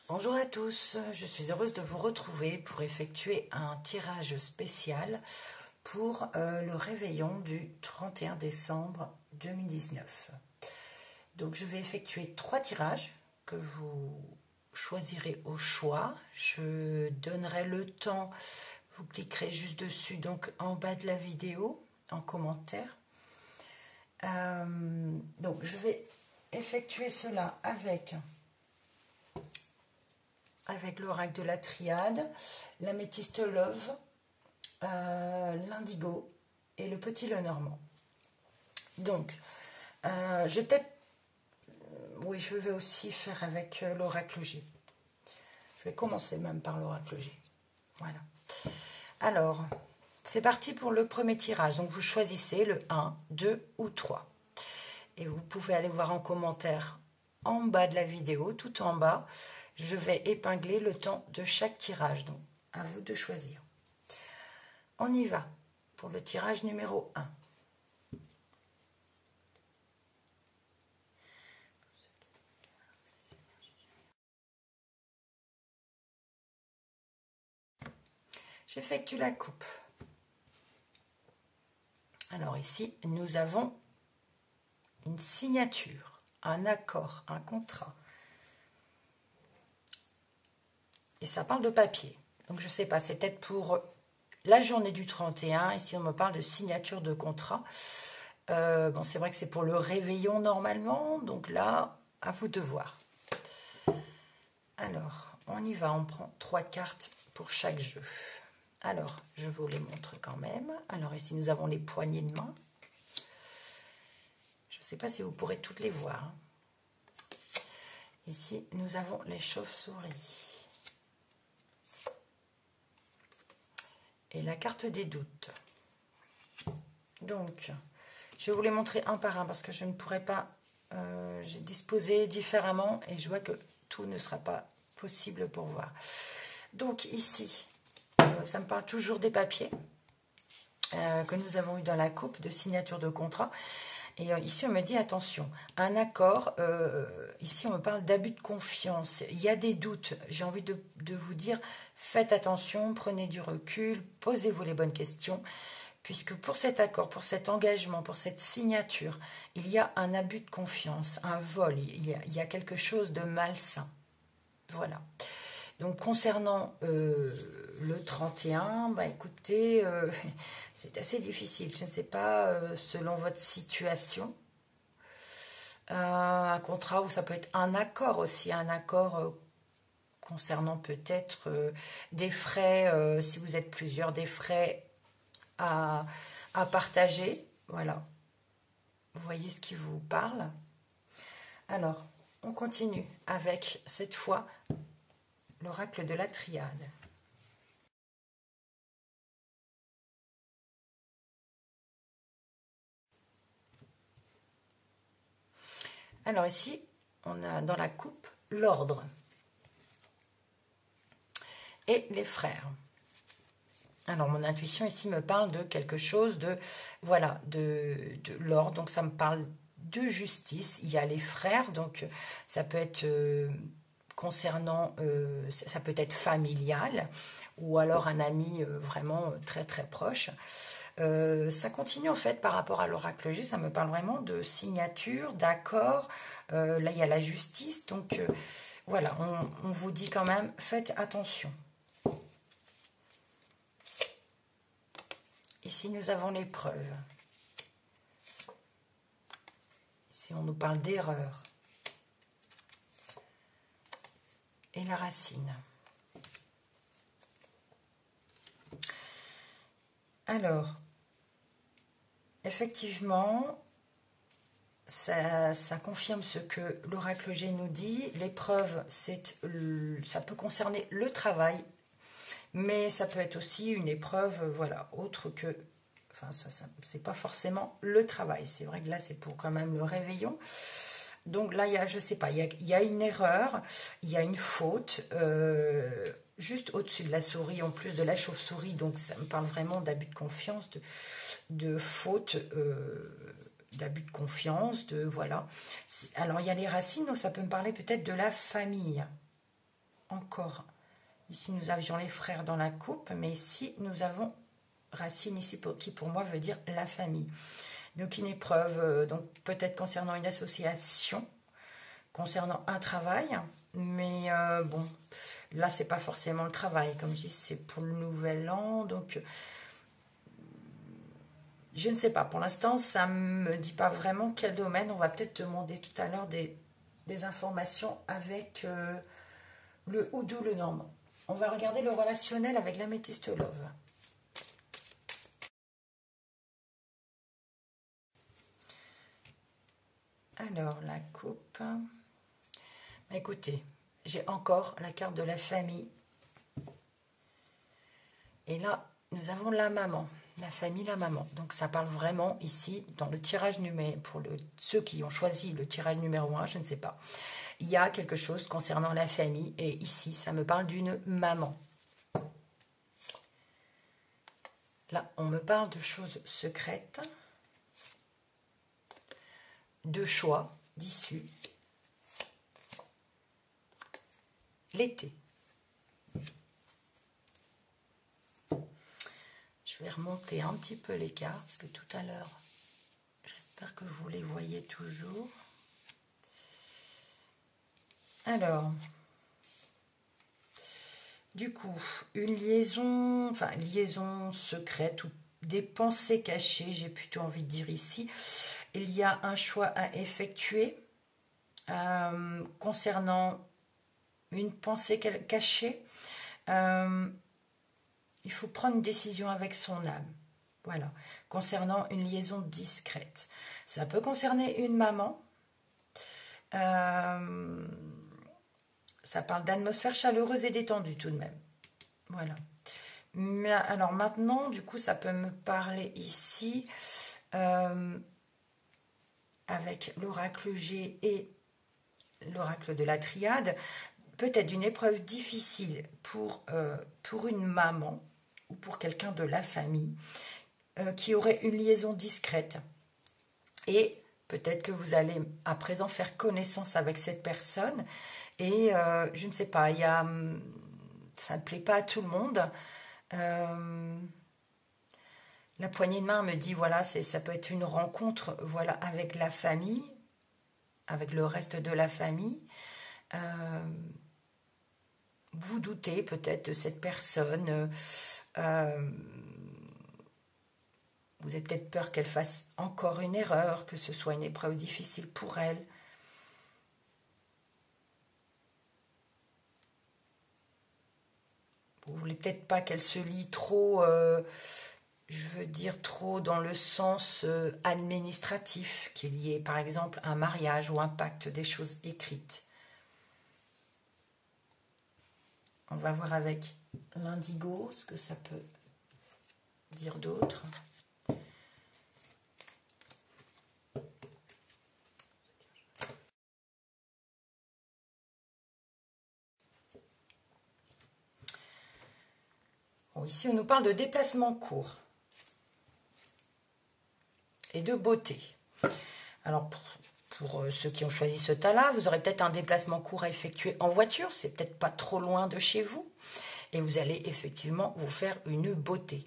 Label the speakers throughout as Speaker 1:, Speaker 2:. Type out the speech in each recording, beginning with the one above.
Speaker 1: Bonjour à tous, je suis heureuse de vous retrouver pour effectuer un tirage spécial pour le réveillon du 31 décembre 2019. Donc je vais effectuer 3 tirages que vous choisirez au choix. Je donnerai le temps, vous cliquerez juste dessus, donc en bas de la vidéo, en commentaire. Donc je vais effectuer cela avec l'oracle de la triade, l'améthyste love, l'indigo et le petit Lenormand. Donc, je vais aussi faire avec l'oracle G. Je vais commencer même par l'oracle G. Voilà. Alors, c'est parti pour le premier tirage. Donc, vous choisissez le 1, 2 ou 3. Et vous pouvez aller voir en commentaire en bas de la vidéo, tout en bas. Je vais épingler le temps de chaque tirage. Donc, à vous de choisir. On y va pour le tirage numéro 1. J'effectue la coupe. Alors ici, nous avons une signature, un accord, un contrat. Et ça parle de papier. Donc je ne sais pas, c'est peut-être pour la journée du 31. Ici, on me parle de signature de contrat. Bon, c'est vrai que c'est pour le réveillon normalement. Donc là, à vous de voir. Alors, on y va. On prend 3 cartes pour chaque jeu. Alors, je vous les montre quand même. Alors ici, nous avons les poignées de main. Je ne sais pas si vous pourrez toutes les voir. Ici, nous avons les chauves-souris. Et la carte des doutes. Donc, je vais vous les montrer un par un parce que je ne pourrai pas... j'ai disposé différemment et je vois que tout ne sera pas possible pour voir. Donc ici, ça me parle toujours des papiers que nous avons eu dans la coupe de signature de contrat. Et ici, on me dit, attention, un accord, ici, on me parle d'abus de confiance. Il y a des doutes. J'ai envie de vous dire, faites attention, prenez du recul, posez-vous les bonnes questions, puisque pour cet accord, pour cet engagement, pour cette signature, il y a un abus de confiance, un vol, il y a quelque chose de malsain. Voilà. Donc, concernant le 31, bah, écoutez, c'est assez difficile. Je ne sais pas, selon votre situation, un contrat ou ça peut être un accord aussi, un accord concernant peut-être des frais, si vous êtes plusieurs, des frais à partager. Voilà. Vous voyez ce qui vous parle. Alors, on continue avec, cette fois, l'oracle de la triade. Alors ici, on a dans la coupe l'ordre et les frères. Alors mon intuition ici me parle de quelque chose de, voilà, de l'ordre. Donc ça me parle de justice. Il y a les frères, donc ça peut être concernant, ça peut être familial ou alors un ami vraiment très très proche. Ça continue en fait par rapport à l'oracle G, ça me parle vraiment de signature, d'accord. Là il y a la justice, donc voilà, on vous dit quand même, faites attention. Ici nous avons l'épreuve. Ici on nous parle d'erreur. Et la racine. Alors, effectivement, ça confirme ce que l'oracle G nous dit. L'épreuve, ça peut concerner le travail, mais ça peut être aussi une épreuve, voilà, autre que... Enfin, c'est pas forcément le travail. C'est vrai que là, c'est pour quand même le réveillon. Donc là, il y a, je sais pas, il y a une erreur, il y a une faute, juste au-dessus de la souris, en plus de la chauve-souris. Donc ça me parle vraiment d'abus de confiance, de faute, d'abus de confiance, voilà. Alors il y a les racines, donc ça peut me parler peut-être de la famille. encore. Ici, nous avions les frères dans la coupe, mais ici, nous avons racine ici, qui pour moi veut dire la famille. Donc, une épreuve, donc peut-être concernant une association, concernant un travail, mais bon, là, c'est pas forcément le travail. Comme je dis, c'est pour le nouvel an, donc je ne sais pas. Pour l'instant, ça ne me dit pas vraiment quel domaine. On va peut-être demander tout à l'heure des informations avec le Houdou, le normand. On va regarder le relationnel avec l'améthyste love. Alors, la coupe. Écoutez, j'ai encore la carte de la famille. Et là, nous avons la maman. La famille, la maman. Donc, ça parle vraiment ici, dans le tirage numéro... Pour ceux qui ont choisi le tirage numéro 1, je ne sais pas. Il y a quelque chose concernant la famille. Et ici, ça me parle d'une maman. Là, on me parle de choses secrètes. De choix, d'issue. L'été. Je vais remonter un petit peu les cartes, parce que tout à l'heure, j'espère que vous les voyez toujours. Alors, du coup, une liaison, enfin, liaison secrète ou des pensées cachées, j'ai plutôt envie de dire ici. Il y a un choix à effectuer concernant une pensée cachée. Il faut prendre une décision avec son âme. Voilà. Concernant une liaison discrète. Ça peut concerner une maman. Ça parle d'atmosphère chaleureuse et détendue tout de même. Voilà. Mais alors maintenant, du coup, ça peut me parler ici avec l'oracle G et l'oracle de la triade. Peut-être une épreuve difficile pour une maman ou pour quelqu'un de la famille qui aurait une liaison discrète. Et peut-être que vous allez à présent faire connaissance avec cette personne. Et je ne sais pas, ça ne plaît pas à tout le monde. La poignée de main me dit, voilà, ça peut être une rencontre voilà, avec la famille, avec le reste de la famille. Vous doutez peut-être de cette personne. Vous avez peut-être peur qu'elle fasse encore une erreur, que ce soit une épreuve difficile pour elle. Vous voulez peut-être pas qu'elle se lie trop, je veux dire trop dans le sens administratif, qu'il y ait par exemple un mariage ou un pacte, des choses écrites. On va voir avec l'indigo ce que ça peut dire d'autre. Bon, ici, on nous parle de déplacement court et de beauté. Alors, pour ceux qui ont choisi ce tas-là, vous aurez peut-être un déplacement court à effectuer en voiture. C'est peut-être pas trop loin de chez vous. Et vous allez effectivement vous faire une beauté.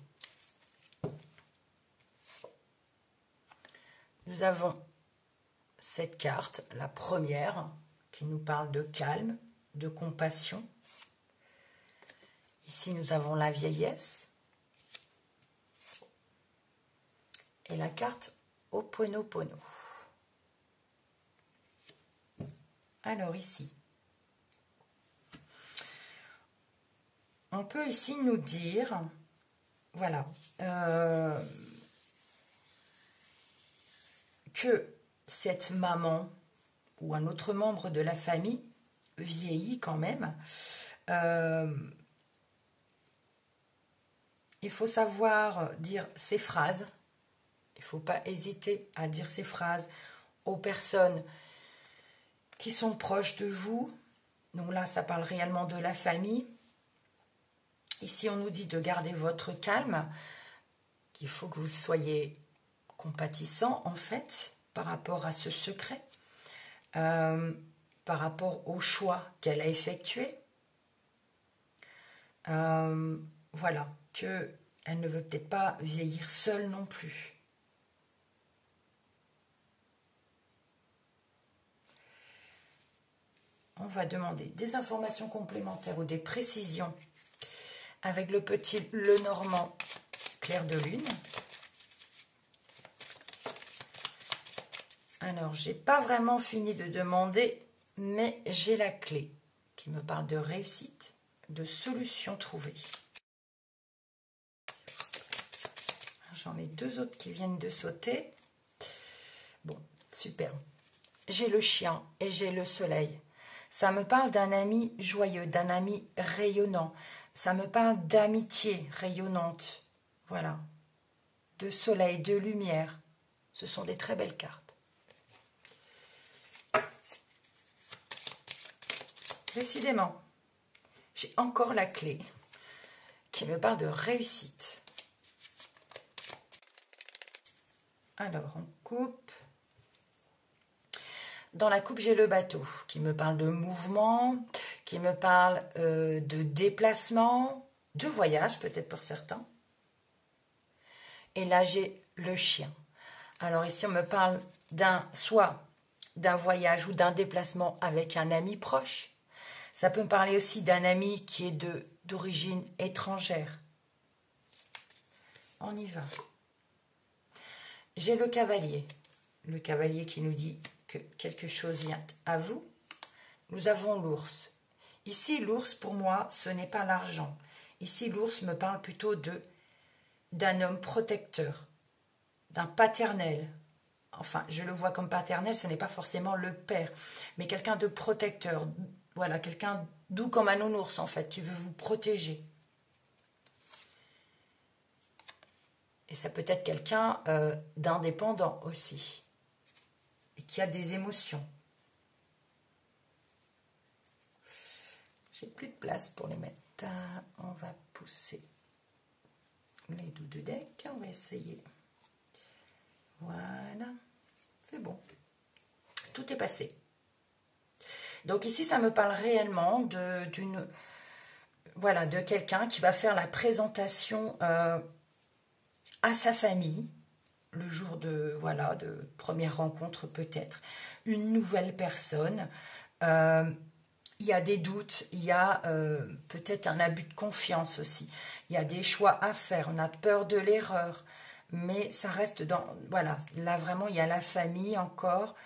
Speaker 1: Nous avons cette carte, la première, qui nous parle de calme, de compassion. Ici, nous avons la vieillesse. Et la carte Ho'oponopono. Alors ici, on peut ici nous dire, voilà, que cette maman ou un autre membre de la famille vieillit quand même. Il faut savoir dire ces phrases. Il ne faut pas hésiter à dire ces phrases aux personnes qui sont proches de vous. Donc là, ça parle réellement de la famille. Ici, on nous dit de garder votre calme, qu'il faut que vous soyez compatissant, en fait, par rapport à ce secret, par rapport au choix qu'elle a effectué. Voilà, qu'elle ne veut peut-être pas vieillir seule non plus. On va demander des informations complémentaires ou des précisions avec le petit Lenormand clair de lune. Alors, j'ai pas vraiment fini de demander, mais j'ai la clé qui me parle de réussite, de solution trouvée. J'en ai deux autres qui viennent de sauter. Bon, super. J'ai le chien et j'ai le soleil. Ça me parle d'un ami joyeux, d'un ami rayonnant. Ça me parle d'amitié rayonnante. Voilà. De soleil, de lumière. Ce sont des très belles cartes. Décidément, j'ai encore la clé qui me parle de réussite. Alors, on coupe. Dans la coupe, j'ai le bateau qui me parle de mouvement, qui me parle de déplacement, de voyage peut-être pour certains. Et là, j'ai le chien. Alors ici, on me parle soit d'un voyage ou d'un déplacement avec un ami proche. Ça peut me parler aussi d'un ami qui est d'origine étrangère. On y va. J'ai le cavalier qui nous dit que quelque chose vient à vous. Nous avons l'ours. Ici, l'ours, pour moi, ce n'est pas l'argent. Ici, l'ours me parle plutôt d'un homme protecteur, d'un paternel. Enfin, je le vois comme paternel, ce n'est pas forcément le père, mais quelqu'un de protecteur. Voilà, quelqu'un doux comme un nounours, en fait, qui veut vous protéger. Et ça peut être quelqu'un d'indépendant aussi, et qui a des émotions. J'ai plus de place pour les mettre. On va pousser les deux de deck. On va essayer. Voilà. C'est bon. Tout est passé. Donc ici, ça me parle réellement de quelqu'un qui va faire la présentation à sa famille le jour de première rencontre peut-être. Une nouvelle personne. Il y a des doutes, il y a peut-être un abus de confiance aussi. Il y a des choix à faire, on a peur de l'erreur. Mais ça reste voilà, là vraiment, il y a la famille encore.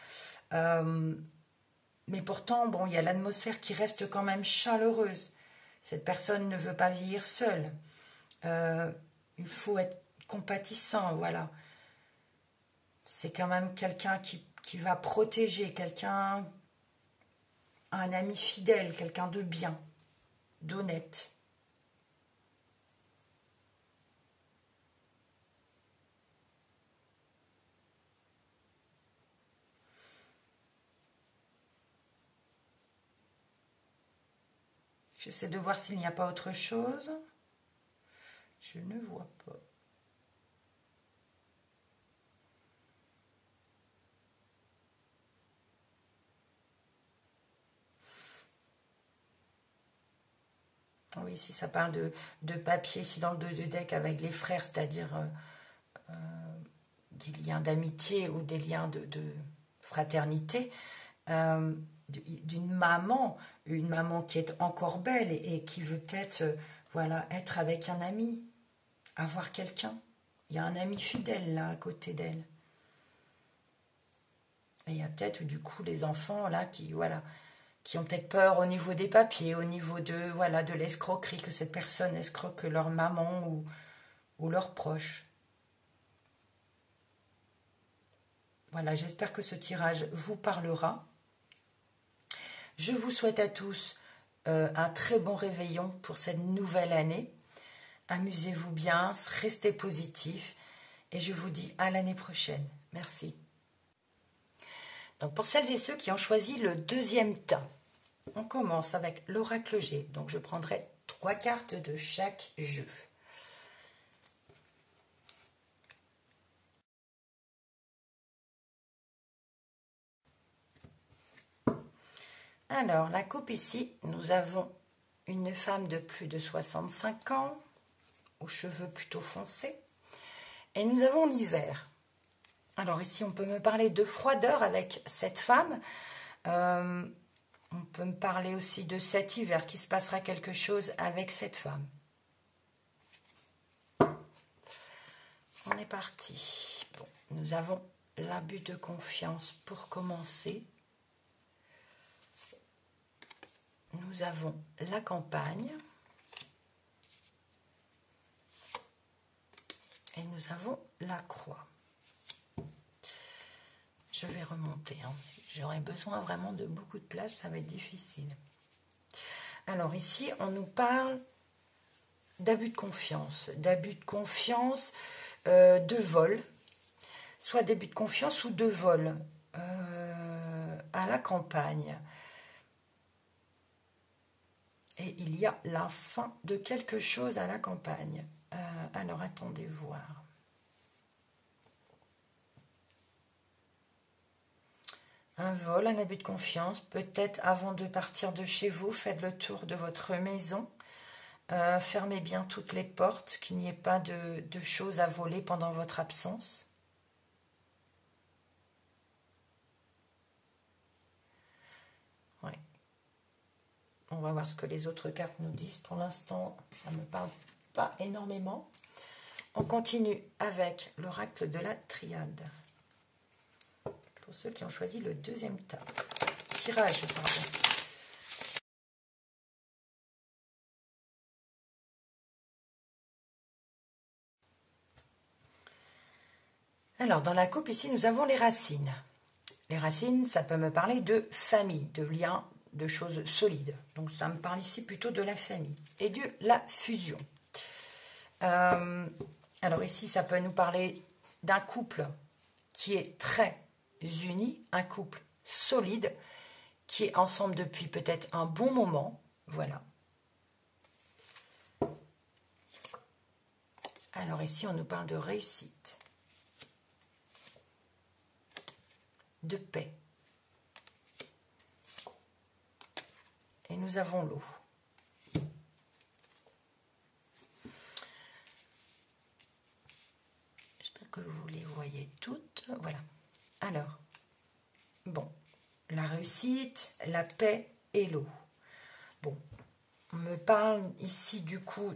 Speaker 1: Mais pourtant, bon, il y a l'atmosphère qui reste quand même chaleureuse. Cette personne ne veut pas vieillir seule. Il faut être compatissant, voilà. C'est quand même quelqu'un qui va protéger, un ami fidèle, quelqu'un de bien, d'honnête. J'essaie de voir s'il n'y a pas autre chose. Je ne vois pas. Oui, ici ça parle de papier, ici dans le 2 de deck avec les frères, c'est-à-dire des liens d'amitié ou des liens de fraternité, d'une maman, une maman qui est encore belle et qui veut peut-être voilà, être avec un ami, avoir quelqu'un. Il y a un ami fidèle là à côté d'elle. Et il y a peut-être du coup les enfants là qui ont peut-être peur au niveau des papiers, au niveau de l'escroquerie, que cette personne escroque leur maman ou leurs proches. Voilà, j'espère que ce tirage vous parlera. Je vous souhaite à tous un très bon réveillon pour cette nouvelle année. Amusez-vous bien, restez positifs et je vous dis à l'année prochaine. Merci. Donc pour celles et ceux qui ont choisi le deuxième tas, on commence avec l'oracle G. Donc je prendrai 3 cartes de chaque jeu. Alors, la coupe ici, nous avons une femme de plus de 65 ans, aux cheveux plutôt foncés. Et nous avons l'hiver. Alors ici, on peut me parler de froideur avec cette femme. On peut me parler aussi de cet hiver, qu'il se passera quelque chose avec cette femme. On est parti. Bon, nous avons l'abus de confiance pour commencer. Nous avons la campagne. Et nous avons la croix. Je vais remonter. Hein. J'aurai besoin vraiment de beaucoup de place, ça va être difficile. Alors ici, on nous parle d'abus de confiance. D'abus de confiance, de vol. Soit d'abus de confiance ou de vol à la campagne. Et il y a la fin de quelque chose à la campagne. Alors, attendez voir. Un vol, un abus de confiance. Peut-être avant de partir de chez vous, faites le tour de votre maison. Fermez bien toutes les portes, qu'il n'y ait pas de choses à voler pendant votre absence. Ouais. On va voir ce que les autres cartes nous disent. Pour l'instant, ça ne me parle pas énormément. On continue avec l'oracle de la triade. Pour ceux qui ont choisi le deuxième tirage, pardon. Alors, dans la coupe, ici, nous avons les racines. Les racines, ça peut me parler de famille, de liens, de choses solides. Donc, ça me parle ici plutôt de la famille et de la fusion. Alors ici, ça peut nous parler d'un couple qui est très uni, un couple solide, qui est ensemble depuis peut-être un bon moment. Voilà. Alors ici, on nous parle de réussite, de paix. Et nous avons l'eau. Que vous les voyez toutes. Voilà. Alors, bon, la réussite, la paix et l'eau. Bon, on me parle ici du coup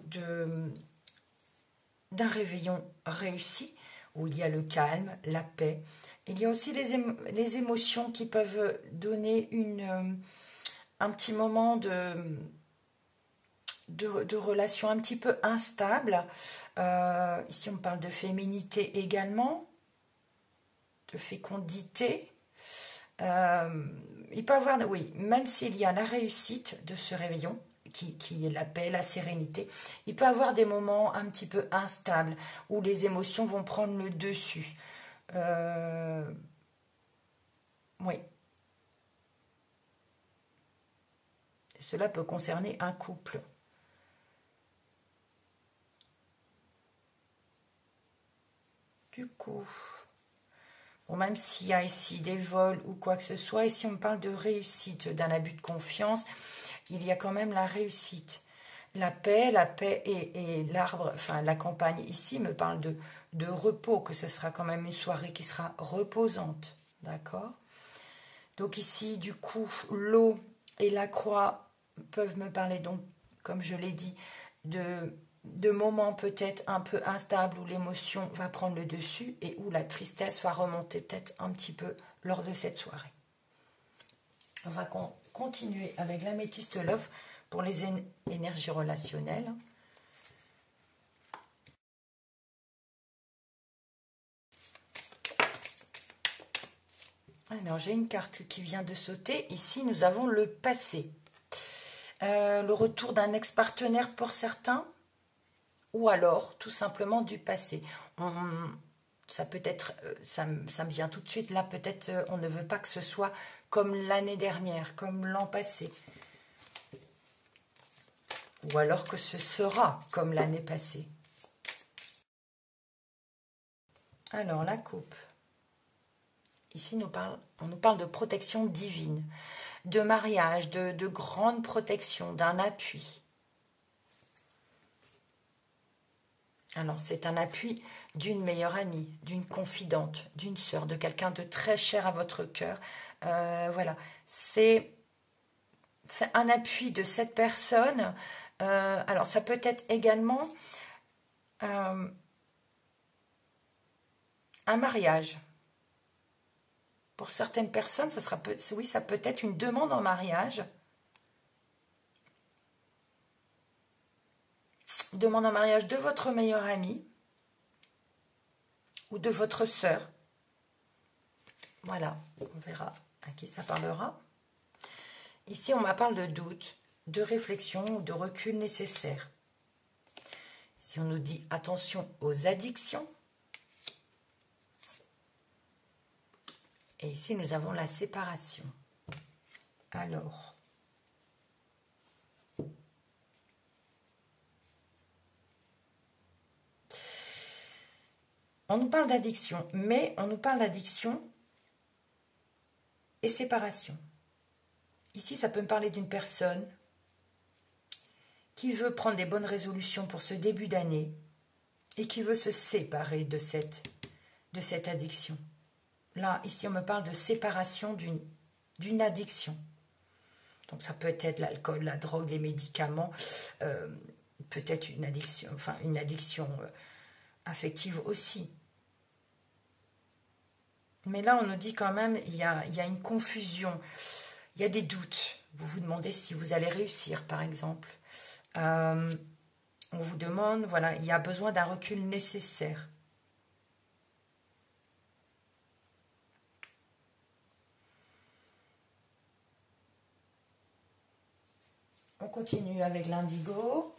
Speaker 1: d'un réveillon réussi, où il y a le calme, la paix. Il y a aussi les émotions qui peuvent donner un petit moment de relations un petit peu instables. Ici, on parle de féminité également, de fécondité. Il peut y avoir, oui, même s'il y a la réussite de ce réveillon, qui est la paix, la sérénité, il peut y avoir des moments un petit peu instables, où les émotions vont prendre le dessus. Oui. Et cela peut concerner un couple. Du coup, bon, même s'il y a ici des vols ou quoi que ce soit, ici on me parle de réussite, d'un abus de confiance, il y a quand même la réussite. La paix et l'arbre, enfin la campagne ici me parle de repos, que ce sera quand même une soirée qui sera reposante, d'accord? Donc ici, du coup, l'eau et la croix peuvent me parler, donc, comme je l'ai dit, de moments peut-être un peu instables où l'émotion va prendre le dessus et où la tristesse va remonter peut-être un petit peu lors de cette soirée. On va continuer avec l'améthyste love pour les énergies relationnelles. Alors, j'ai une carte qui vient de sauter. Ici, nous avons le passé. Le retour d'un ex-partenaire pour certains, ou alors tout simplement du passé. Ça peut être, ça me vient tout de suite, là peut-être on ne veut pas que ce soit comme l'année dernière, comme l'an passé. Ou alors que ce sera comme l'année passée. Alors la coupe. Ici on nous parle de protection divine. de mariage, de grande protection, d'un appui. Alors, c'est un appui d'une meilleure amie, d'une confidente, d'une sœur, de quelqu'un de très cher à votre cœur. Voilà, c'est un appui de cette personne. Alors, ça peut être également un mariage. Pour certaines personnes, oui, ça peut être une demande en mariage. Demande en mariage de votre meilleure amie ou de votre sœur. Voilà, on verra à qui ça parlera. Ici, on me parle de doute, de réflexion ou de recul nécessaire. Ici, on nous dit attention aux addictions. Et ici, nous avons la séparation. Alors, on nous parle d'addiction, mais on nous parle d'addiction et séparation. Ici, ça peut me parler d'une personne qui veut prendre des bonnes résolutions pour ce début d'année et qui veut se séparer de cette addiction. Là, ici, on me parle de séparation d'une addiction. Donc, ça peut être l'alcool, la drogue, les médicaments, peut-être une addiction affective aussi. Mais là, on nous dit quand même, il y a une confusion, il y a des doutes. Vous vous demandez si vous allez réussir, par exemple. On vous demande, voilà, il y a besoin d'un recul nécessaire. On continue avec l'indigo.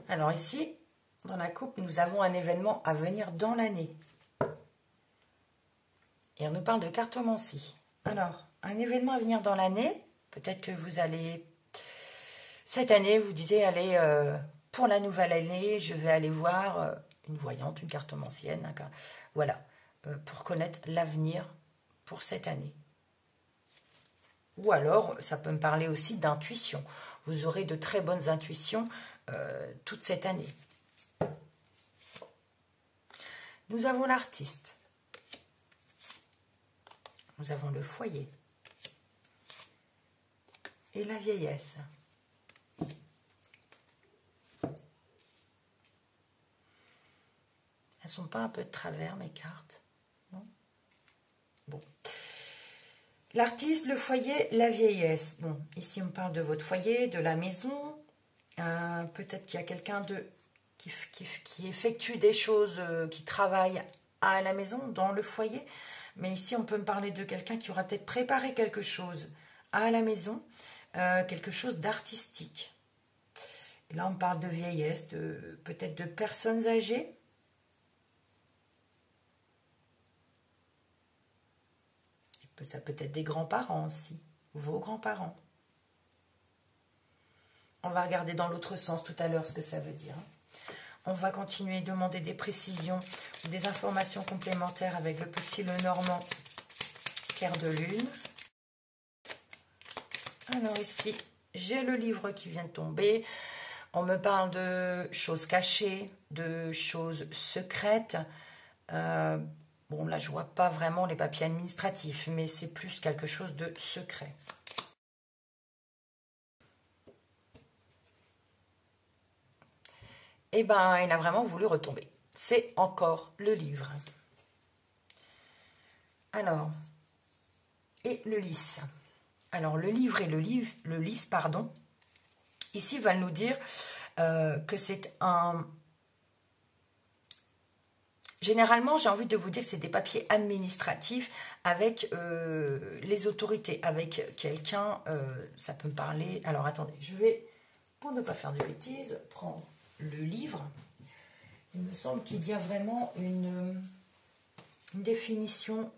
Speaker 1: Alors ici, dans la coupe, nous avons un événement à venir dans l'année. Et on nous parle de cartomancie. Alors, un événement à venir dans l'année, peut-être que vous allez... Cette année, vous disiez, allez, pour la nouvelle année, je vais aller voir une voyante, une cartomancienne. Voilà, pour connaître l'avenir pour cette année. Ou alors, ça peut me parler aussi d'intuition. Vous aurez de très bonnes intuitions toute cette année. Nous avons l'artiste. Nous avons le foyer. Et la vieillesse. Elles ne sont pas un peu de travers, mes cartes? Non? Bon. L'artiste, le foyer, la vieillesse. Bon, ici, on parle de votre foyer, de la maison. Peut-être qu'il y a quelqu'un qui effectue des choses, qui travaille à la maison, dans le foyer. Mais ici, on peut me parler de quelqu'un qui aura peut-être préparé quelque chose à la maison, quelque chose d'artistique. Et là, on parle de vieillesse, peut-être de personnes âgées. Ça peut être des grands-parents aussi, vos grands-parents. On va regarder dans l'autre sens tout à l'heure ce que ça veut dire. On va continuer à demander des précisions ou des informations complémentaires avec le petit Lenormand, clair de lune. Alors ici, j'ai le livre qui vient de tomber. On me parle de choses cachées, de choses secrètes. Bon, là, je ne vois pas vraiment les papiers administratifs, mais c'est plus quelque chose de secret. Eh bien, il a vraiment voulu retomber. C'est encore le livre. Alors, et le lys. Alors, le livre et le lys, pardon, ici, va nous dire que c'est un... Généralement, j'ai envie de vous dire que c'est des papiers administratifs avec les autorités, avec quelqu'un, ça peut me parler... Alors, attendez, je vais, pour ne pas faire de bêtises, prendre le livre. Il me semble qu'il y a vraiment une définition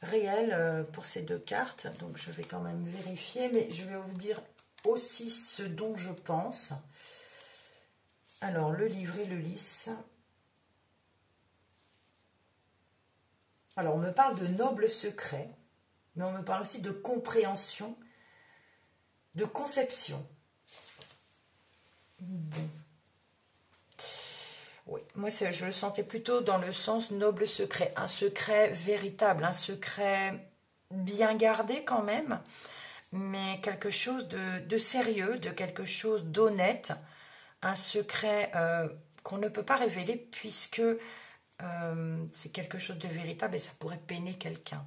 Speaker 1: réelle pour ces deux cartes. Donc, je vais quand même vérifier, mais je vais vous dire aussi ce dont je pense. Alors, le livre et le lys. Alors, on me parle de nobles secrets, mais on me parle aussi de compréhension, de conception. Bon. Oui, moi je le sentais plutôt dans le sens noble secret, un secret véritable, un secret bien gardé quand même, mais quelque chose de sérieux, de quelque chose d'honnête, un secret qu'on ne peut pas révéler puisque c'est quelque chose de véritable et ça pourrait peiner quelqu'un.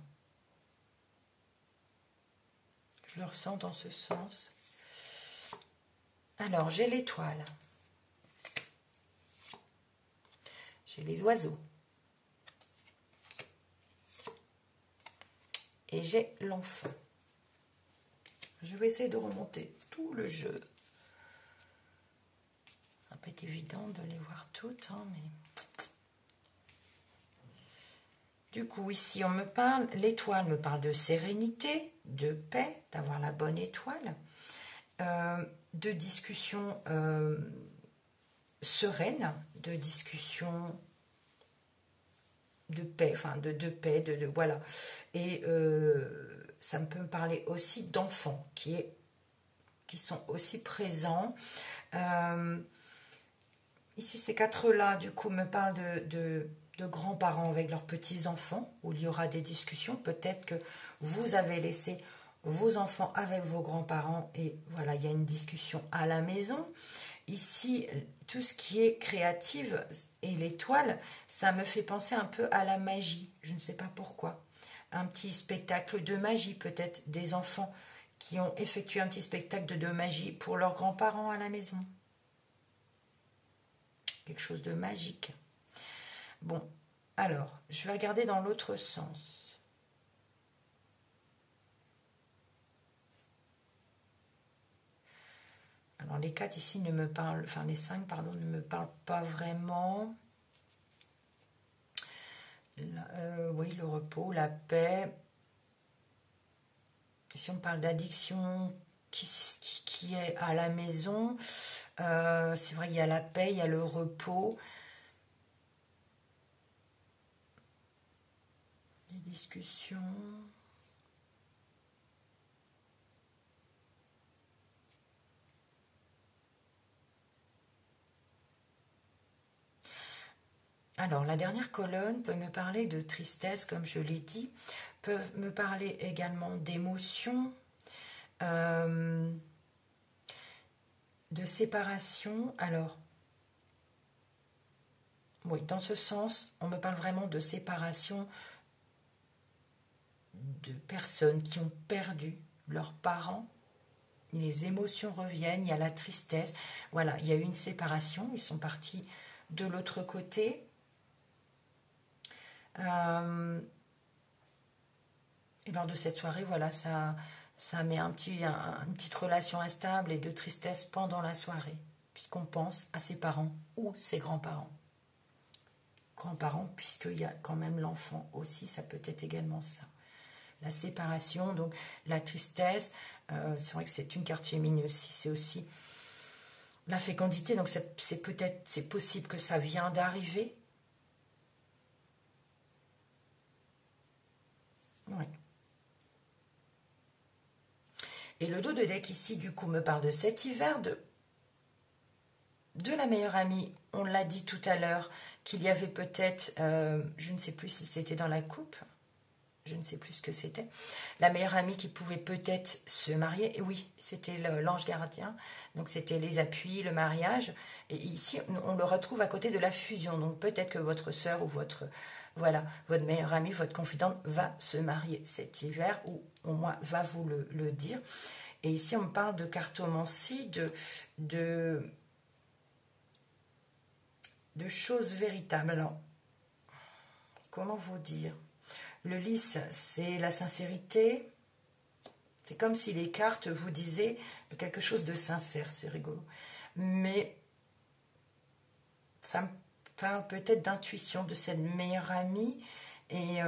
Speaker 1: Je le ressens dans ce sens. Alors, j'ai l'étoile. J'ai les oiseaux. Et j'ai l'enfant. Je vais essayer de remonter tout le jeu. Ça peut être évident de les voir toutes, hein, mais... Du coup, ici, on me parle, l'étoile me parle de sérénité, de paix, d'avoir la bonne étoile, de discussion sereine, de discussion de paix, enfin de paix, voilà. Et ça peut me parler aussi d'enfants qui sont aussi présents. Ici, ces quatre-là, du coup, me parlent de grands-parents avec leurs petits-enfants, où il y aura des discussions. Peut-être que vous avez laissé vos enfants avec vos grands-parents et voilà, il y a une discussion à la maison. Ici, tout ce qui est créatif et l'étoile, ça me fait penser un peu à la magie. Je ne sais pas pourquoi. Un petit spectacle de magie, peut-être des enfants qui ont effectué un petit spectacle de magie pour leurs grands-parents à la maison. Quelque chose de magique. Bon, alors, je vais regarder dans l'autre sens. Alors, les 4 ici ne me parlent, enfin les 5, pardon, ne me parlent pas vraiment. Oui, le repos, la paix. Si on parle d'addiction qui est à la maison, c'est vrai qu'il y a la paix, il y a le repos. Les discussions. Alors, la dernière colonne peut me parler de tristesse, comme je l'ai dit, peut me parler également d'émotion, de séparation. Alors, oui, dans ce sens, on me parle vraiment de séparation de personnes qui ont perdu leurs parents. Les émotions reviennent, il y a la tristesse. Voilà, il y a eu une séparation, ils sont partis de l'autre côté. Et lors de cette soirée, voilà, ça met une petite relation instable et de tristesse pendant la soirée, puisqu'on pense à ses parents ou ses grands-parents. Grands-parents, puisqu'il y a quand même l'enfant aussi, ça peut être également ça. La séparation, donc la tristesse, c'est vrai que c'est une carte féminine aussi, c'est aussi la fécondité, donc c'est possible que ça vient d'arriver. Oui. Et le dos de deck ici, du coup, me parle de cet hiver, de la meilleure amie. On l'a dit tout à l'heure, qu'il y avait peut-être, je ne sais plus si c'était dans la coupe, je ne sais plus ce que c'était, la meilleure amie qui pouvait peut-être se marier. Et oui, c'était l'ange gardien, donc c'était les appuis, le mariage. Et ici, on le retrouve à côté de la fusion. Donc peut-être que votre sœur ou votre meilleure amie, votre confidente va se marier cet hiver, ou au moins va vous le dire. Et ici, on me parle de cartomancie, de choses véritables. Alors, comment vous dire? Le lys, c'est la sincérité. C'est comme si les cartes vous disaient quelque chose de sincère, c'est rigolo. Mais ça me parle peut-être d'intuition de cette meilleure amie et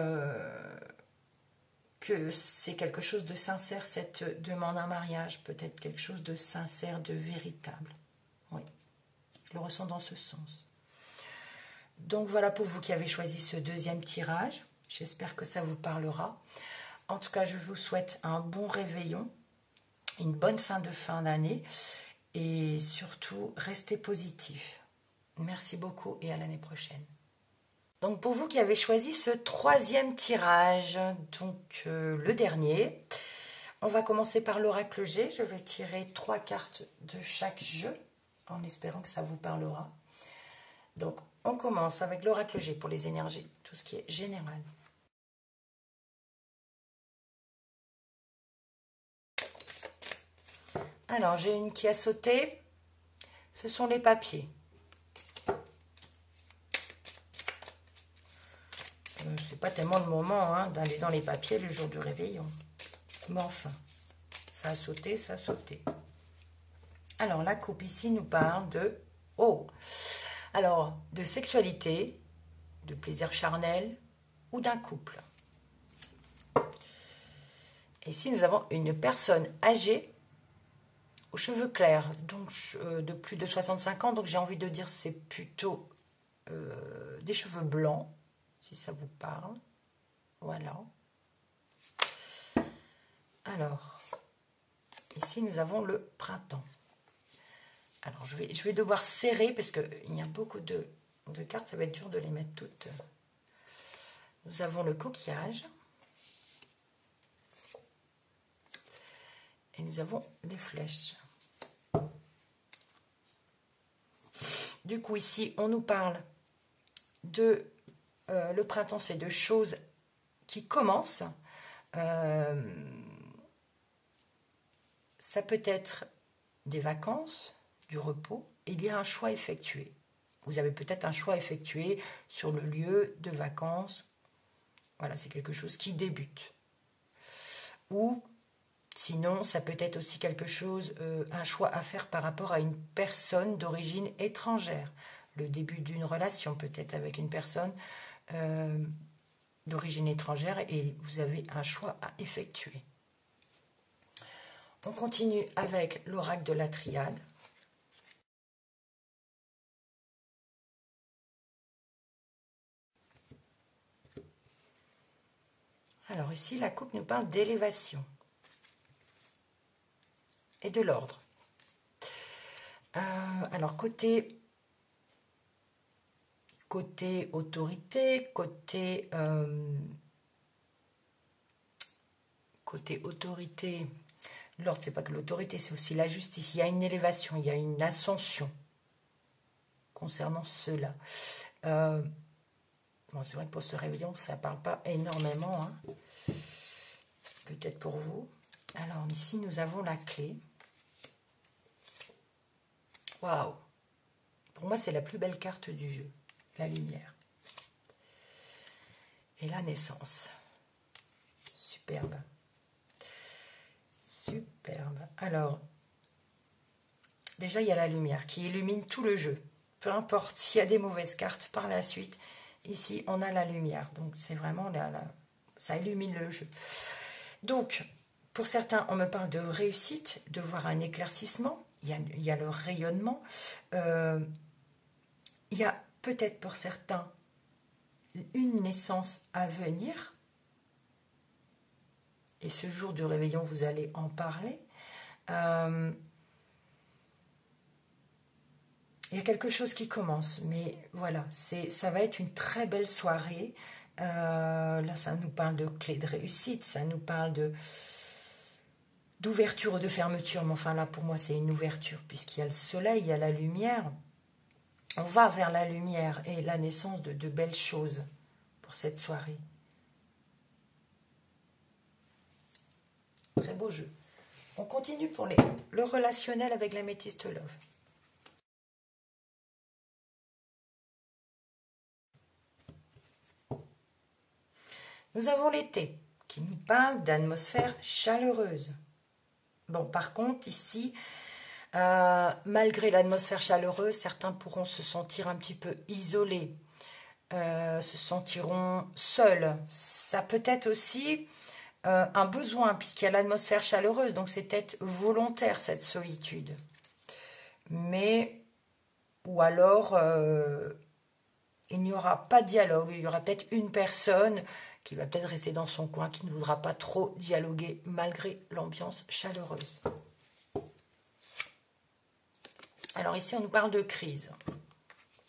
Speaker 1: que c'est quelque chose de sincère, cette demande en mariage, peut-être quelque chose de sincère, de véritable. Oui, Je le ressens dans ce sens. Donc voilà pour vous qui avez choisi ce deuxième tirage. J'espère que ça vous parlera. En tout cas, je vous souhaite un bon réveillon, une bonne fin d'année et surtout, restez positif. Merci beaucoup et à l'année prochaine. Donc pour vous qui avez choisi ce troisième tirage, donc le dernier, on va commencer par l'oracle G. Je vais tirer 3 cartes de chaque jeu en espérant que ça vous parlera. Donc on commence avec l'oracle G pour les énergies, tout ce qui est général. Alors j'ai une qui a sauté, ce sont les papiers. C'est pas tellement le moment hein, d'aller dans les papiers le jour du réveillon. Mais enfin, ça a sauté, ça a sauté. Alors, la coupe ici nous parle de... Oh! Alors, de sexualité, de plaisir charnel ou d'un couple. Et ici, nous avons une personne âgée aux cheveux clairs, donc de plus de 65 ans. Donc, j'ai envie de dire c'est plutôt des cheveux blancs. Si ça vous parle. Voilà. Alors, ici, nous avons le printemps. Alors, je vais devoir serrer parce qu'il y a beaucoup de cartes. Ça va être dur de les mettre toutes. Nous avons le coquillage. Et nous avons les flèches. Du coup, ici, on nous parle de... le printemps, c'est de choses qui commencent. Ça peut être des vacances, du repos. Il y a un choix effectué. Vous avez peut-être un choix effectué sur le lieu de vacances. Voilà, c'est quelque chose qui débute. Ou sinon, ça peut être aussi quelque chose, un choix à faire par rapport à une personne d'origine étrangère. Le début d'une relation peut-être avec une personne d'origine étrangère et vous avez un choix à effectuer. On continue avec l'oracle de la triade. Alors ici, la coupe nous parle d'élévation et de l'ordre. Alors côté autorité, côté autorité, l'ordre, c'est pas que l'autorité, c'est aussi la justice. Il y a une élévation, il y a une ascension concernant cela. Bon, c'est vrai que pour ce réveillon, ça ne parle pas énormément. Hein. Peut-être pour vous. Alors ici, nous avons la clé. Waouh! Pour moi, c'est la plus belle carte du jeu. La lumière. Et la naissance. Superbe. Superbe. Alors, déjà, il y a la lumière qui illumine tout le jeu. Peu importe s'il y a des mauvaises cartes par la suite. Ici, on a la lumière. Donc, c'est vraiment ça illumine le jeu. Donc, pour certains, on me parle de réussite, de voir un éclaircissement. Il y a le rayonnement. Il y a peut-être pour certains une naissance à venir. Et ce jour du réveillon, vous allez en parler. Il y a quelque chose qui commence, mais voilà, ça va être une très belle soirée. Là, ça nous parle de clé de réussite, ça nous parle d'ouverture ou de fermeture. Mais enfin, là, pour moi, c'est une ouverture, puisqu'il y a le soleil, il y a la lumière. On va vers la lumière et la naissance de belles choses pour cette soirée. Très beau jeu. On continue pour le relationnel avec l'améthyste love. Nous avons l'été, qui nous parle d'atmosphère chaleureuse. Bon, par contre, ici, malgré l'atmosphère chaleureuse, certains pourront se sentir un petit peu isolés, se sentiront seuls. Ça peut être aussi un besoin, puisqu'il y a l'atmosphère chaleureuse, donc c'est peut-être volontaire, cette solitude. Mais ou alors il n'y aura pas de dialogue. Il y aura peut-être une personne qui va peut-être rester dans son coin, qui ne voudra pas trop dialoguer malgré l'ambiance chaleureuse. Alors ici, on nous parle de crise.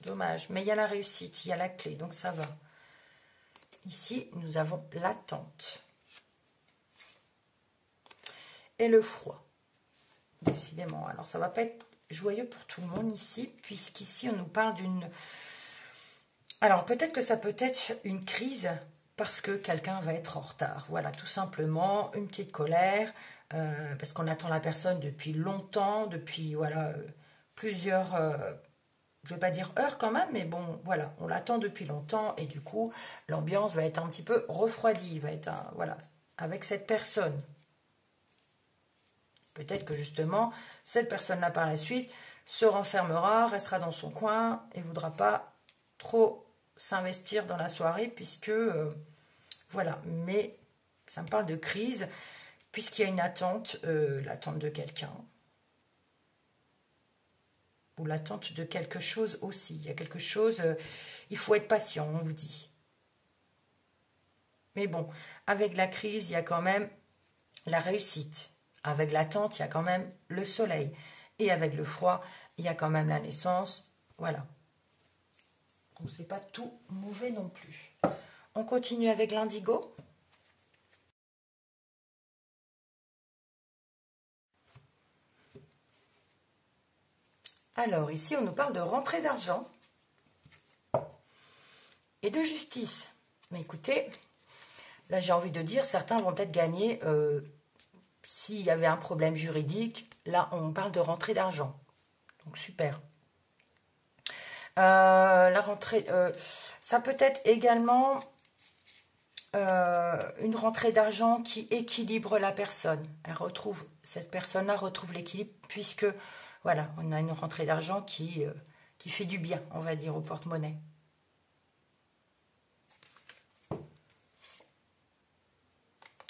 Speaker 1: Dommage, mais il y a la réussite, il y a la clé, donc ça va. Ici, nous avons l'attente. Et le froid. Décidément. Alors, ça ne va pas être joyeux pour tout le monde ici, puisqu'ici, on nous parle d'une... Alors, peut-être que ça peut être une crise parce que quelqu'un va être en retard. Voilà, tout simplement, une petite colère, parce qu'on attend la personne depuis longtemps, depuis, voilà, plusieurs... je ne vais pas dire heures quand même, mais bon, voilà, on l'attend depuis longtemps et du coup, l'ambiance va être un petit peu refroidie, va être, voilà, avec cette personne. Peut-être que justement, cette personne-là par la suite se renfermera, restera dans son coin et ne voudra pas trop s'investir dans la soirée puisque, voilà, mais ça me parle de crise puisqu'il y a une attente, l'attente de quelqu'un. Ou l'attente de quelque chose aussi. Il y a quelque chose, il faut être patient, on vous dit. Mais bon, avec la crise, il y a quand même la réussite. Avec l'attente, il y a quand même le soleil. Et avec le froid, il y a quand même la naissance. Voilà. Donc, c'est pas tout mauvais non plus. On continue avec l'indigo. Alors, ici, on nous parle de rentrée d'argent et de justice. Mais écoutez, là, j'ai envie de dire, certains vont peut-être gagner... s'il y avait un problème juridique, là, on parle de rentrée d'argent. Donc, super. La rentrée, ça peut être également une rentrée d'argent qui équilibre la personne. Cette personne-là retrouve l'équilibre puisque, voilà, on a une rentrée d'argent qui fait du bien, on va dire, au porte-monnaie.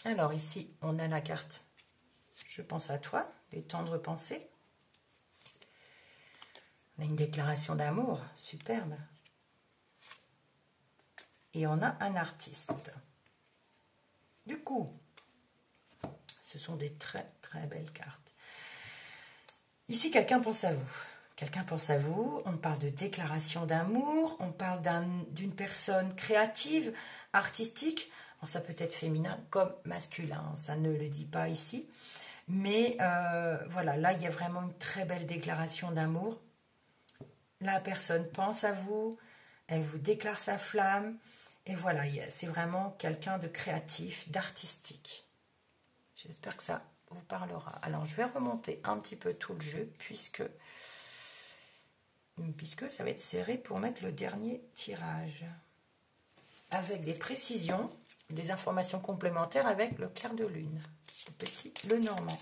Speaker 1: Alors, ici, on a la carte « Je pense à toi », des tendres pensées. On a une déclaration d'amour, superbe. Et on a un artiste. Du coup, ce sont des très très belles cartes. Ici, quelqu'un pense à vous. Quelqu'un pense à vous. On parle de déclaration d'amour. On parle d'une personne créative, artistique. Bon, ça peut être féminin comme masculin. Ça ne le dit pas ici. Mais voilà, là, il y a vraiment une très belle déclaration d'amour. La personne pense à vous. Elle vous déclare sa flamme. Et voilà, c'est vraiment quelqu'un de créatif, d'artistique. J'espère que ça vous parlera. Alors, je vais remonter un petit peu tout le jeu, puisque ça va être serré pour mettre le dernier tirage. Avec des précisions, des informations complémentaires avec le clair de lune. Le petit Lenormand.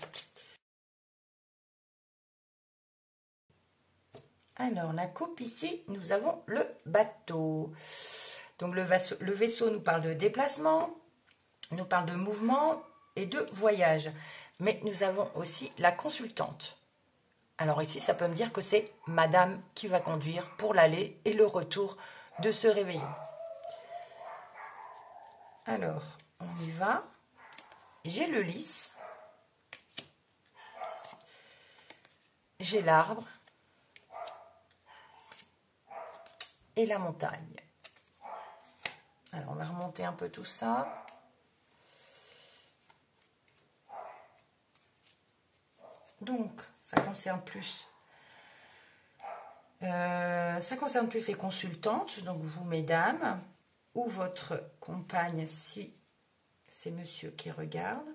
Speaker 1: Alors, la coupe ici, nous avons le bateau. Donc, le vaisseau nous parle de déplacement, nous parle de mouvement et de voyage. Mais nous avons aussi la consultante. Alors ici, ça peut me dire que c'est madame qui va conduire pour l'aller et le retour de ce réveillon. Alors, on y va. J'ai le lys. J'ai l'arbre. Et la montagne. Alors, on va remonter un peu tout ça. Donc, ça concerne plus les consultantes, donc vous, mesdames, ou votre compagne, si c'est monsieur qui regarde.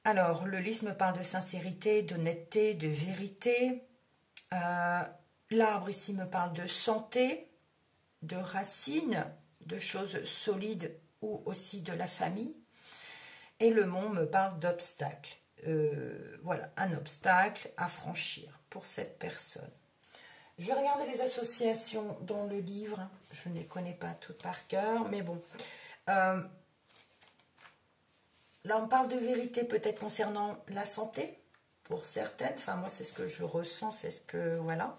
Speaker 1: Alors, le lys me parle de sincérité, d'honnêteté, de vérité. L'arbre ici me parle de santé, de racines, de choses solides ou aussi de la famille. Et le mont me parle d'obstacles. Voilà, un obstacle à franchir pour cette personne. Je vais regarder les associations dans le livre. Je ne les connais pas toutes par cœur, mais bon. Là, on parle de vérité peut-être concernant la santé. pour certaines. Enfin, moi, c'est ce que je ressens, c'est ce que... Voilà.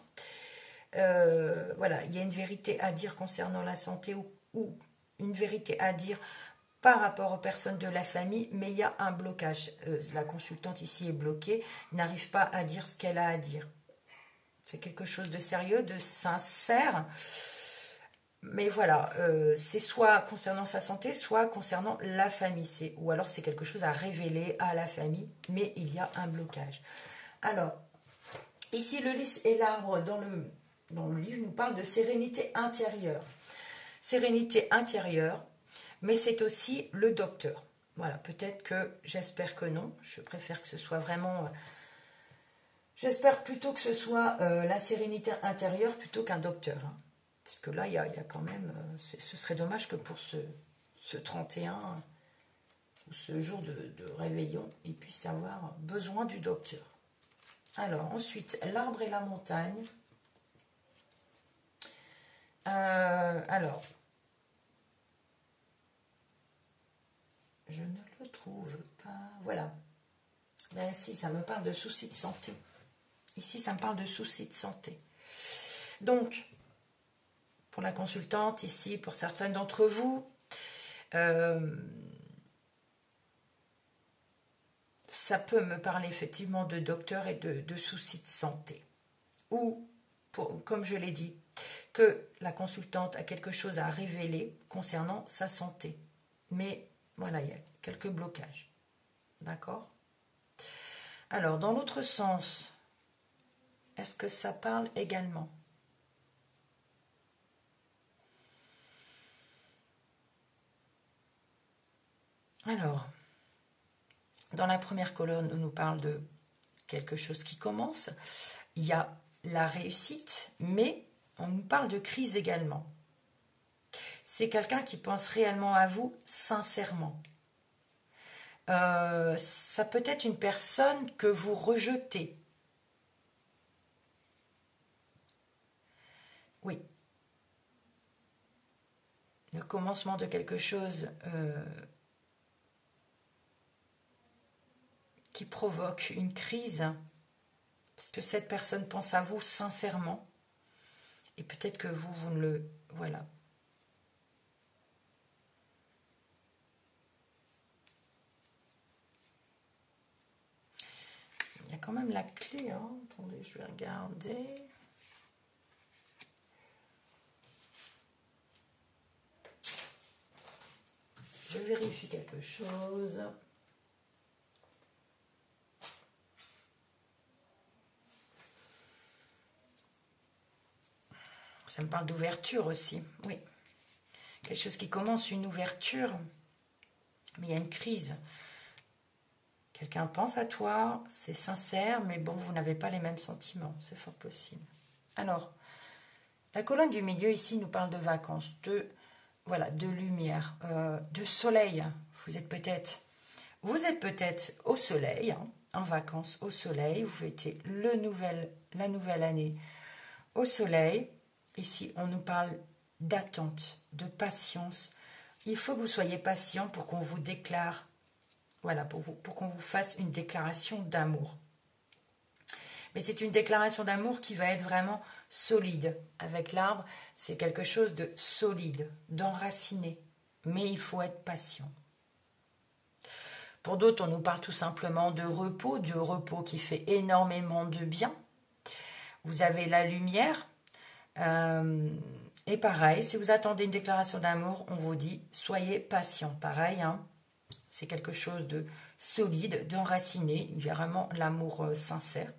Speaker 1: Voilà, il y a une vérité à dire concernant la santé ou une vérité à dire par rapport aux personnes de la famille, mais il y a un blocage. La consultante ici est bloquée, n'arrive pas à dire ce qu'elle a à dire. C'est quelque chose de sérieux, de sincère. Mais voilà, c'est soit concernant sa santé, soit concernant la famille. Ou alors c'est quelque chose à révéler à la famille, mais il y a un blocage. Alors, ici le lys et l'arbre dans le livre nous parle de sérénité intérieure. Sérénité intérieure, mais c'est aussi le docteur. Voilà, peut-être que, j'espère que non, je préfère que ce soit vraiment... j'espère plutôt que ce soit la sérénité intérieure plutôt qu'un docteur. Hein. Parce que là, il y a quand même... ce serait dommage que pour ce 31 ou ce jour de réveillon, il puisse avoir besoin du docteur. Alors, ensuite, l'arbre et la montagne. Alors, je ne le trouve pas. Voilà. Ben si, ça me parle de soucis de santé. Ici, ça me parle de soucis de santé. Donc, pour la consultante, ici, pour certains d'entre vous, ça peut me parler effectivement de docteur et de soucis de santé. Ou, comme je l'ai dit, que la consultante a quelque chose à révéler concernant sa santé. Mais voilà, il y a quelques blocages. D'accord ? Alors, dans l'autre sens, est-ce que ça parle également ? Alors, dans la première colonne, on nous parle de quelque chose qui commence. Il y a la réussite, mais on nous parle de crise également. C'est quelqu'un qui pense réellement à vous sincèrement. Ça peut être une personne que vous rejetez. Oui. Le commencement de quelque chose qui provoque une crise, parce que cette personne pense à vous sincèrement, et peut-être que vous ne le... Voilà. Il y a quand même la clé, hein. Attendez, je vais regarder. Je vérifie quelque chose. Ça me parle d'ouverture aussi, oui. Quelque chose qui commence, une ouverture, mais il y a une crise. Quelqu'un pense à toi, c'est sincère, mais bon, vous n'avez pas les mêmes sentiments, c'est fort possible. Alors, la colonne du milieu ici nous parle de vacances, voilà, de lumière, de soleil. Vous êtes peut-être au soleil, hein, en vacances au soleil. Vous fêtez la nouvelle année au soleil. Ici, on nous parle d'attente, de patience. Il faut que vous soyez patient pour qu'on vous déclare, voilà, pour qu'on vous fasse une déclaration d'amour. Mais c'est une déclaration d'amour qui va être vraiment solide. Avec l'arbre, c'est quelque chose de solide, d'enraciné. Mais il faut être patient. Pour d'autres, on nous parle tout simplement de repos, du repos qui fait énormément de bien. Vous avez la lumière. Et pareil, si vous attendez une déclaration d'amour, on vous dit soyez patient. Pareil, hein, c'est quelque chose de solide, d'enraciné, vraiment l'amour sincère.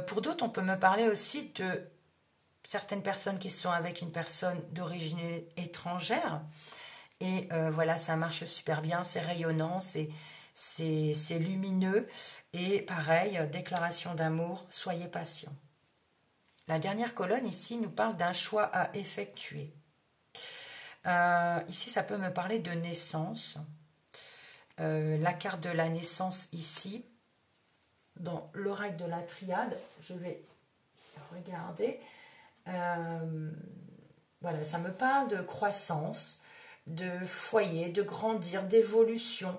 Speaker 1: Pour d'autres, on peut me parler aussi de certaines personnes qui sont avec une personne d'origine étrangère. Et voilà, ça marche super bien, c'est rayonnant, c'est lumineux. Et pareil, déclaration d'amour, soyez patient. La dernière colonne ici nous parle d'un choix à effectuer. Ici, ça peut me parler de naissance. La carte de la naissance ici, dans l'oracle de la triade, je vais regarder. Voilà, ça me parle de croissance, de foyer, de grandir, d'évolution.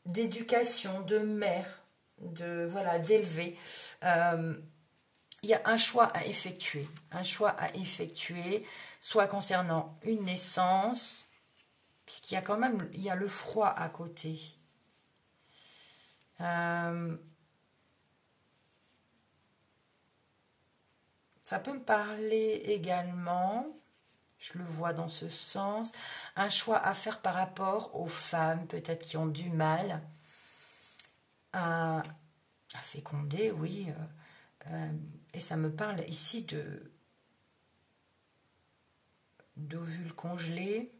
Speaker 1: d'éducation, de mère, voilà, d'élever. Il y a un choix à effectuer. Un choix à effectuer, soit concernant une naissance, puisqu'il y a quand même, il y a le froid à côté. Ça peut me parler également, je le vois dans ce sens, un choix à faire par rapport aux femmes, peut-être qui ont du mal à féconder, oui. Et ça me parle ici d'ovules congelés.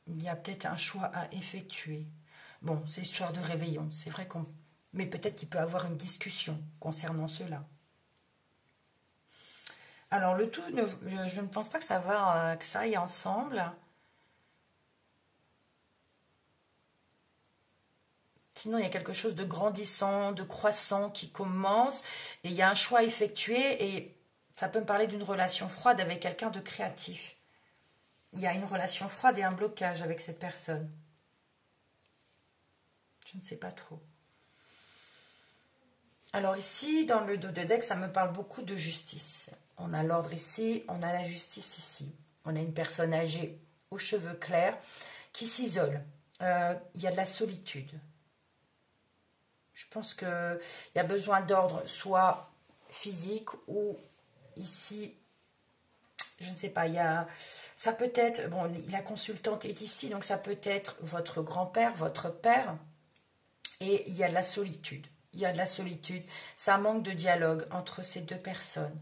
Speaker 1: Il y a peut-être un choix à effectuer. Bon, c'est histoire de réveillon, c'est vrai qu'on... Mais peut-être qu'il peut y avoir une discussion concernant cela. Alors, le tout, je ne pense pas que ça aille ensemble. Sinon, il y a quelque chose de grandissant, de croissant qui commence. Et il y a un choix effectué. Et ça peut me parler d'une relation froide avec quelqu'un de créatif. Il y a une relation froide et un blocage avec cette personne. Je ne sais pas trop. Alors ici, dans le dos de deck, ça me parle beaucoup de justice. On a l'ordre ici, on a la justice ici. On a une personne âgée aux cheveux clairs qui s'isole. Il y a de la solitude. Je pense qu'il y a besoin d'ordre, soit physique ou ici, je ne sais pas, ça peut être, bon, la consultante est ici, donc ça peut être votre grand-père, votre père, et il y a de la solitude. Il y a de la solitude, ça manque de dialogue entre ces deux personnes.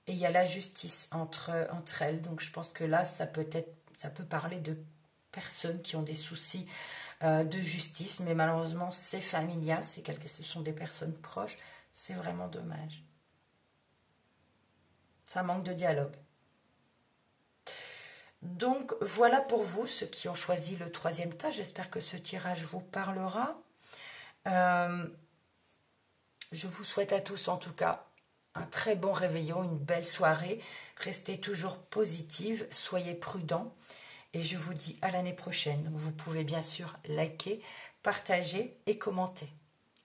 Speaker 1: Et il y a la justice entre elles. Donc je pense que là, ça peut parler de personnes qui ont des soucis de justice. Mais malheureusement, c'est familial. Ce sont des personnes proches. C'est vraiment dommage. Ça manque de dialogue. Donc voilà pour vous, ceux qui ont choisi le 3e tas. J'espère que ce tirage vous parlera. Je vous souhaite à tous en tout cas un très bon réveillon, une belle soirée. Restez toujours positive, soyez prudents. Et je vous dis à l'année prochaine. Vous pouvez bien sûr liker, partager et commenter.